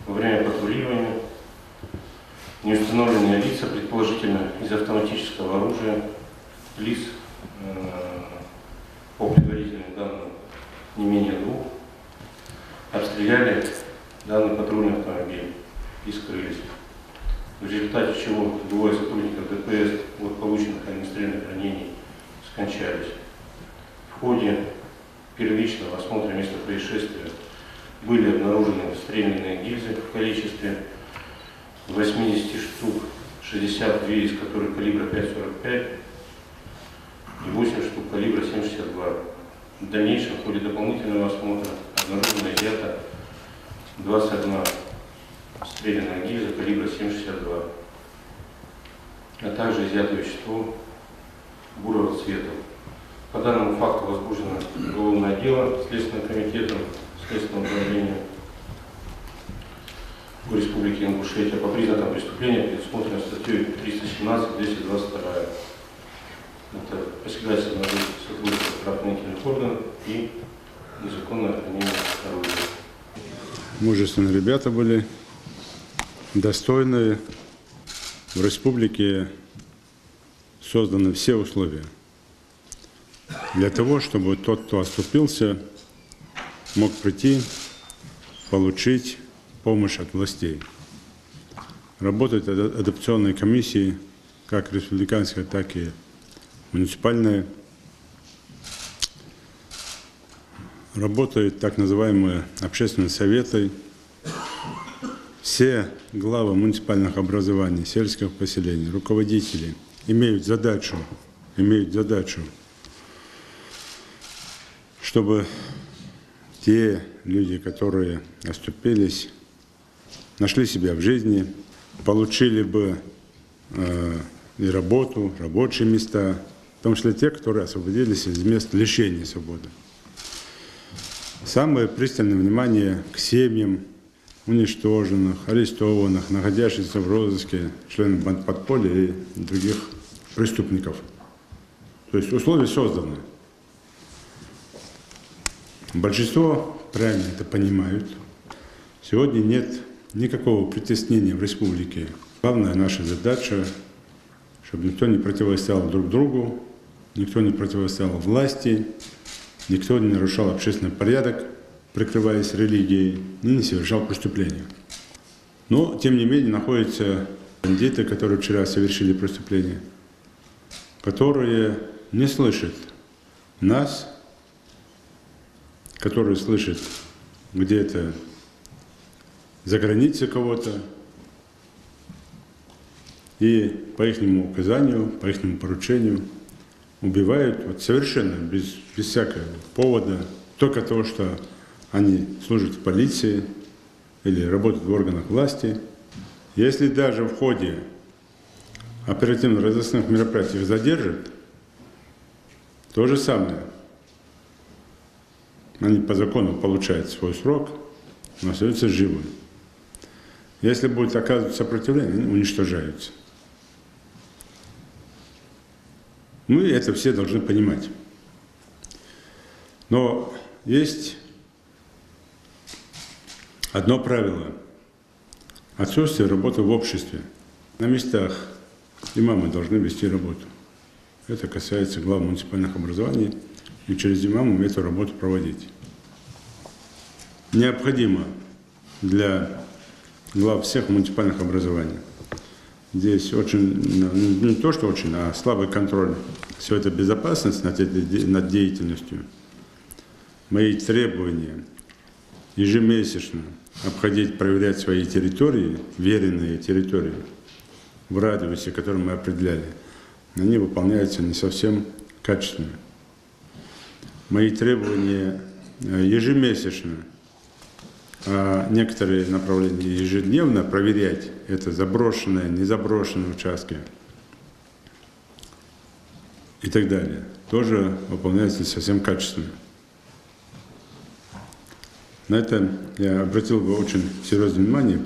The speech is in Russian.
во время патрулирования неустановленные лица, предположительно из автоматического оружия, лиц, по предварительным данным, не менее 2, обстреляли данный патрульный автомобиль и скрылись. В результате чего двое сотрудников ДПС от полученных огнестрельных ранений скончались. В ходе первичного осмотра места происшествия были обнаружены стрельные гильзы в количестве 80 штук, 62 из которых калибра 5,45 и 8 штук калибра 7,62. В дальнейшем в ходе дополнительного осмотра обнаружено изъято 21 стрелянная гильза калибра 7,62, а также изъято вещество бурого цвета. По данному факту возбуждено уголовное дело Следственным комитетом Следственного управления в Республике Ингушетия по признакам преступления, предусмотрено статьей 317-222. Это посягательство на жизнь сотрудников правоохранительных органов и незаконное хранение оружия. Мужественные ребята были, достойные. В республике созданы все условия для того, чтобы тот, кто оступился, мог прийти, получить помощь от властей. Работают адаптационные комиссии, как республиканские, так и муниципальные. Работают так называемые общественные советы. Все главы муниципальных образований, сельских поселений, руководители имеют задачу, чтобы те люди, которые оступились, нашли себя в жизни, получили бы и работу, рабочие места, в том числе те, которые освободились из мест лишения свободы. Самое пристальное внимание к семьям уничтоженных, арестованных, находящихся в розыске членов бандподполья и других преступников. То есть условия созданы. Большинство правильно это понимают. Сегодня нет никакого притеснения в республике. Главная наша задача, чтобы никто не противостоял друг другу, никто не противостоял власти, никто не нарушал общественный порядок, прикрываясь религией, и не совершал преступления. Но, тем не менее, находятся бандиты, которые вчера совершили преступление, которые не слышат нас, которые слышат где-то за границей кого-то, и по их указанию, по их поручению убивают вот совершенно без всякого повода, только того, что они служат в полиции или работают в органах власти. Если даже в ходе оперативно-розыскных мероприятий их задержат, то же самое. Они по закону получают свой срок, но остаются живы. Если будет оказывать сопротивление, они уничтожаются. Мы это все должны понимать. Но есть одно правило – отсутствие работы в обществе. На местах имамы должны вести работу. Это касается глав муниципальных образований, и через имамов эту работу проводить. Необходимо для глав всех муниципальных образований. Здесь очень, не то что очень, а слабый контроль. Все это безопасность над деятельностью. Мои требования ежемесячно обходить, проверять свои территории, веренные территории, в радиусе, который мы определяли, они выполняются не совсем качественно. Мои требования ежемесячно, а некоторые направления ежедневно проверять, это заброшенные, незаброшенные участки и так далее, тоже выполняются не совсем качественно. На это я обратил бы очень серьезное внимание.